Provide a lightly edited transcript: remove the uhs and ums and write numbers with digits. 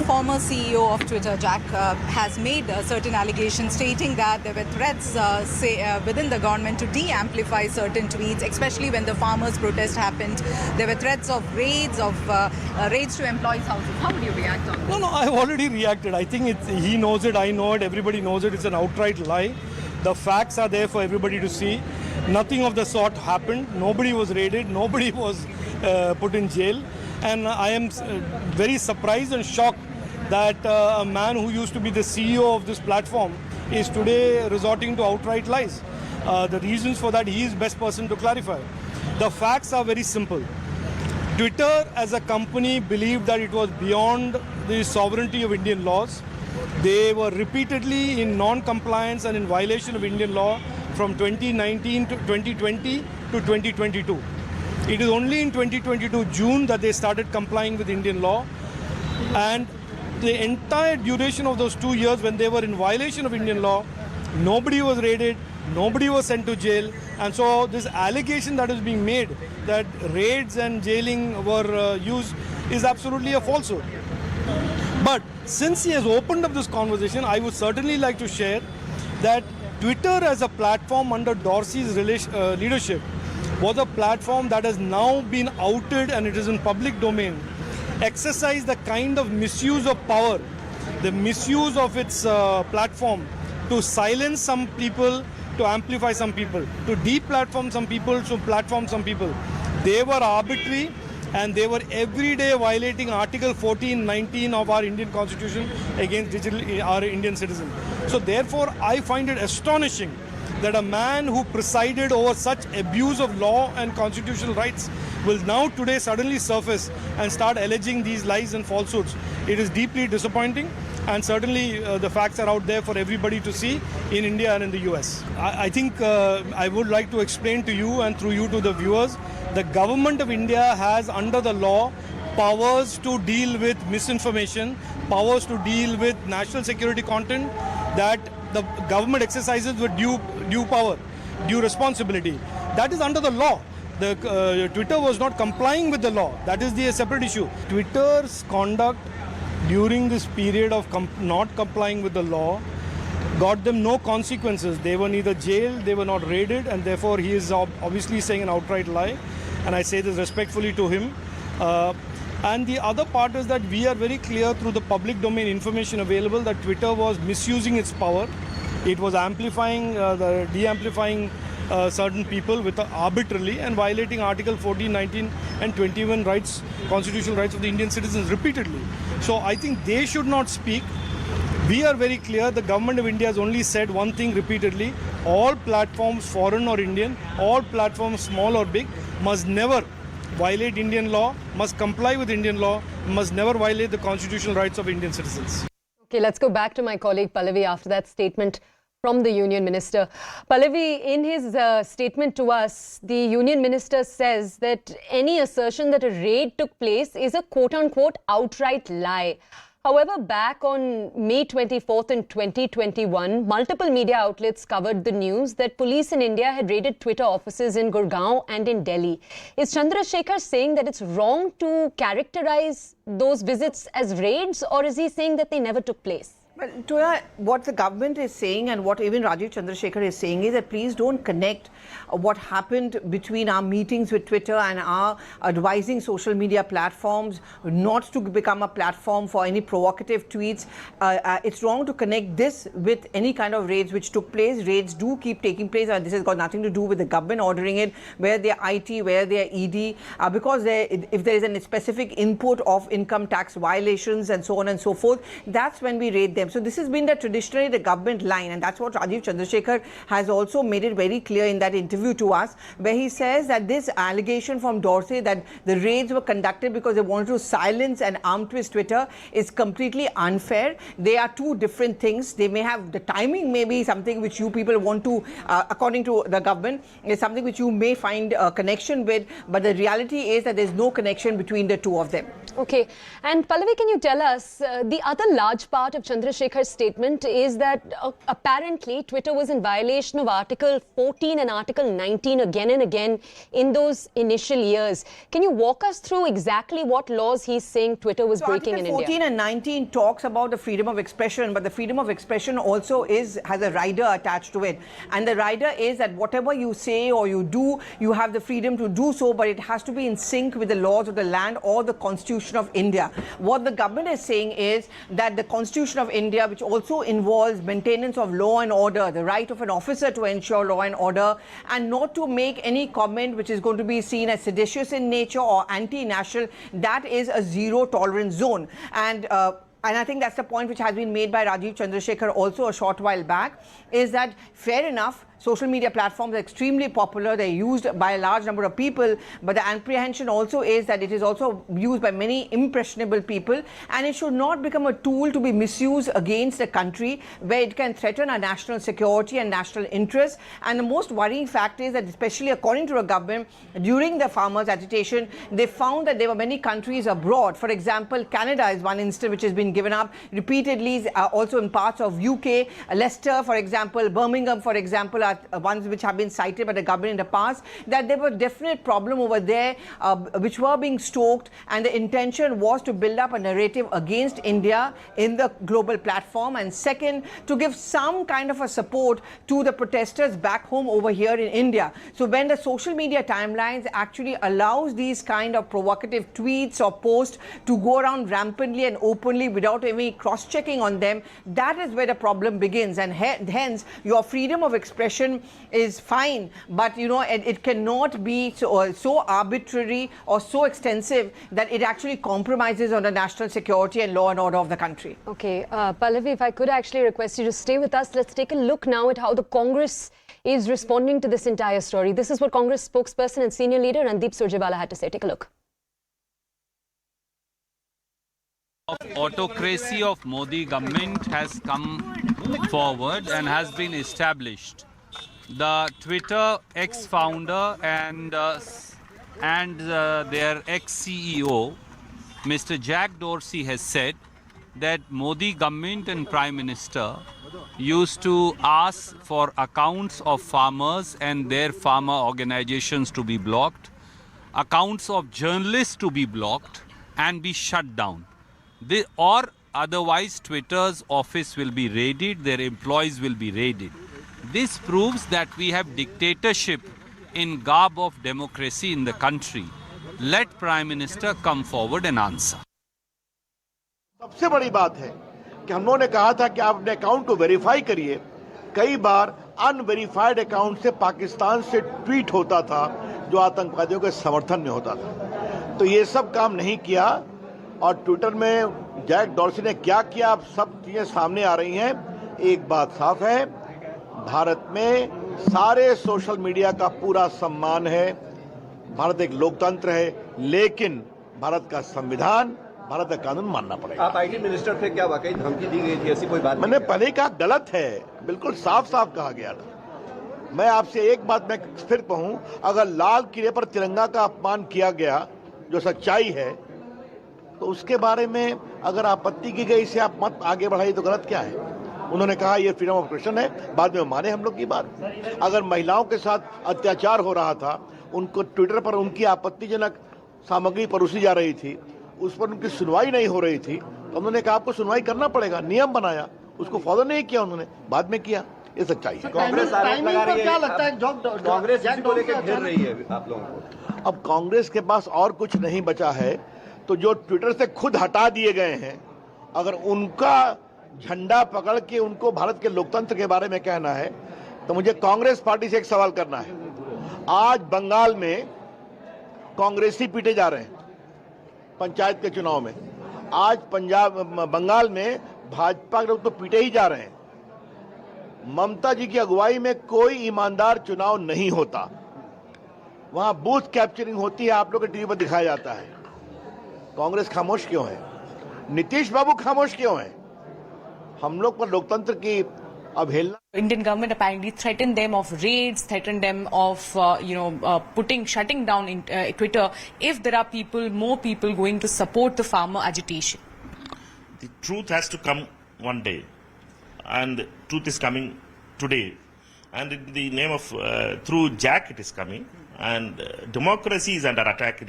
former CEO of Twitter, Jack, has made certain allegations stating that there were threats within the government to de-amplify certain tweets, especially when the farmers' protest happened. There were threats of raids to employees' houses. How would you react on this? No, I've already reacted. I think he knows it, I know it, everybody knows it. It's an outright lie. The facts are there for everybody to see. Nothing of the sort happened. Nobody was raided. Nobody was put in jail. And I am very surprised and shocked that a man who used to be the CEO of this platform is today resorting to outright lies. The reasons for that, he is best person to clarify. The facts are very simple. Twitter as a company believed that it was beyond the sovereignty of Indian laws. They were repeatedly in non-compliance and in violation of Indian law from 2019 to 2020 to 2022. It is only in 2022 June that they started complying with Indian law, and the entire duration of those 2 years when they were in violation of Indian law, nobody was raided, nobody was sent to jail. And so this allegation that is being made that raids and jailing were used is absolutely a falsehood. But since he has opened up this conversation, I would certainly like to share that Twitter as a platform under Dorsey's leadership was a platform that has now been outed and it is in public domain, exercised the kind of misuse of power, the misuse of its platform to silence some people, to amplify some people, to de-platform some people, to platform some people. They were arbitrary and they were every day violating Article 14, 19 of our Indian Constitution against our Indian citizens. So therefore, I find it astonishing that a man who presided over such abuse of law and constitutional rights will now today suddenly surface and start alleging these lies and falsehoods. It is deeply disappointing, and certainly the facts are out there for everybody to see in India and in the US. I think I would like to explain to you and through you to the viewers, the government of India has under the law powers to deal with misinformation, powers to deal with national security content that the government exercises with due power, due responsibility. That is under the law. Twitter was not complying with the law. That is the separate issue. Twitter's conduct during this period of not complying with the law got them no consequences. They were neither jailed, they were not raided, and therefore he is obviously saying an outright lie. And I say this respectfully to him. And the other part is that we are very clear through the public domain information available that Twitter was misusing its power. It was amplifying, de-amplifying certain people arbitrarily and violating Article 14, 19 and 21 rights, constitutional rights of the Indian citizens repeatedly. So I think they should not speak. We are very clear, the government of India has only said one thing repeatedly: all platforms, foreign or Indian, all platforms, small or big, must never violate Indian law, must comply with Indian law, must never violate the constitutional rights of Indian citizens. Okay, let's go back to my colleague Pallavi after that statement from the Union Minister. Pallavi, in his statement to us, the Union Minister says that any assertion that a raid took place is a quote-unquote outright lie. However, back on May 24th in 2021, multiple media outlets covered the news that police in India had raided Twitter offices in Gurgaon and in Delhi. Is Chandrasekhar saying that it's wrong to characterize those visits as raids, or is he saying that they never took place? Well, Toya, what the government is saying and what even Rajeev Chandrasekhar is saying is that please don't connect what happened between our meetings with Twitter and our advising social media platforms not to become a platform for any provocative tweets. It's wrong to connect this with any kind of raids which took place. Raids do keep taking place, and this has got nothing to do with the government ordering it, where they're IT, where they're ED, because if there is a specific input of income tax violations and so on and so forth, that's when we raid them. So this has been traditionally the government line, and that's what Rajeev Chandrasekhar has also made it very clear in that interview to us, where he says that this allegation from Dorsey that the raids were conducted because they wanted to silence and arm twist Twitter is completely unfair. They are two different things. They may have, the timing may be something which you people want to, according to the government, is something which you may find a connection with, but the reality is that there's no connection between the two of them. Okay. And Pallavi, can you tell us, the other large part of Chandrasekhar's statement is that apparently Twitter was in violation of Article 14 and Article 19 again and again in those initial years. Can you walk us through exactly what laws he's saying Twitter was breaking in India? Article 14 and 19 talks about the freedom of expression, but the freedom of expression also has a rider attached to it. And the rider is that whatever you say or you do, you have the freedom to do so, but it has to be in sync with the laws of the land or the Constitution of India. What the government is saying is that the Constitution of India, which also involves maintenance of law and order, the right of an officer to ensure law and order, and not to make any comment which is going to be seen as seditious in nature or anti-national, that is a zero tolerance zone. And I think that's the point which has been made by Rajeev Chandrasekhar also a short while back, is that fair enough, social media platforms are extremely popular. They're used by a large number of people, but the apprehension also is that it is also used by many impressionable people, and it should not become a tool to be misused against a country where it can threaten our national security and national interests. And the most worrying fact is that, especially according to the government, during the farmers' agitation, they found that there were many countries abroad. For example, Canada is one instance which has been given up repeatedly, also in parts of UK, Leicester, for example, Birmingham, for example, are ones which have been cited by the government in the past, that there were definite problem over there which were being stoked, and the intention was to build up a narrative against India in the global platform, and second, to give some kind of a support to the protesters back home over here in India. So when the social media timelines actually allows these kind of provocative tweets or posts to go around rampantly and openly without any cross-checking on them, that is where the problem begins, and hence your freedom of expression is fine, but you know it cannot be so arbitrary or so extensive that it actually compromises on the national security and law and order of the country. Okay, Pallavi, if I could actually request you to stay with us, let's take a look now at how the Congress is responding to this entire story. This is what Congress spokesperson and senior leader Randeep Surjewala had to say. Take a look. Autocracy of Modi government has come forward and has been established. The Twitter ex-founder and their ex-CEO, Mr. Jack Dorsey, has said that Modi government and Prime Minister used to ask for accounts of farmers and their farmer organizations to be blocked, accounts of journalists to be blocked and be shut down. Or otherwise Twitter's office will be raided, their employees will be raided. This proves that we have dictatorship in garb of democracy in the country. Let Prime Minister come forward and answer. सबसे बड़ी बात है कि हम लोगों ने कहा था कि आप अपने अकाउंट को वेरीफाई करिए। कई बार अनवेरीफाइड अकाउंट से पाकिस्तान से ट्वीट होता था जो आतंकवादियों के समर्थन में होता था। तो ये सब काम नहीं किया, और ट्विटर में जैक डॉर्सी ने क्या किया, अब सब चीजें सामने आ रही हैं। एक बात साफ है, भारत में सारे सोशल मीडिया का पूरा सम्मान है। भारत एक लोकतंत्र है, लेकिन भारत का संविधान, भारत का कानून मानना पड़ेगा। आप आईटी मिनिस्टर थे, क्या वाकई धमकी दी गई थी? ऐसी कोई बात मैंने पहले कहा, गलत है, बिल्कुल साफ साफ कहा गया था। मैं आपसे एक बात मैं फिर कहूं, अगर लाल किले पर तिरंगा का अपमान किया गया जो सच्चाई है, तो उसके बारे में अगर आपत्ति की गई, इसे आप मत आगे बढ़ाइए, तो गलत क्या है? उन्होंने कहा ये फ्रीडम ऑफ एक्सप्रेशन है, बाद में माने हम लोग की बात। अगर महिलाओं के साथ अत्याचार हो रहा था, उनको ट्विटर पर उनकी आपत्तिजनक सामग्री परोसी जा रही थी, उस पर उनकी सुनवाई नहीं हो रही थी, तो उन्होंने कहा आपको सुनवाई करना पड़ेगा, नियम बनाया, उसको फॉलो नहीं किया उन्होंने, बाद में किया। ये सच्चाई है। कांग्रेस आरोप लगा रही है, क्या लगता है कांग्रेस को लेकर घेर रही है आप लोगों को? अब कांग्रेस के पास और कुछ नहीं बचा है, तो जो ट्विटर से खुद हटा दिए गए हैं, अगर उनका झंडा पकड़ के उनको भारत के लोकतंत्र के बारे में कहना है, तो मुझे कांग्रेस पार्टी से एक सवाल करना है। आज बंगाल में कांग्रेसी पीटे जा रहे हैं पंचायत के चुनाव में, आज बंगाल में भाजपा के लोग तो पीटे ही जा रहे हैं। ममता जी की अगुवाई में कोई ईमानदार चुनाव नहीं होता, वहां बूथ कैप्चरिंग होती है, आप लोग के टीवी पर दिखाया जाता है। कांग्रेस खामोश क्यों है? नीतीश बाबू खामोश क्यों है? हम लोग पर लोकतंत्र की अवहेलना Indian government apparently threatened them of raids, threatened them of shutting down Twitter if there are more people going to support the farmer agitation. The truth has to come one day, and truth is coming today. And in the name of through Jack, it is coming, and democracy is under attack in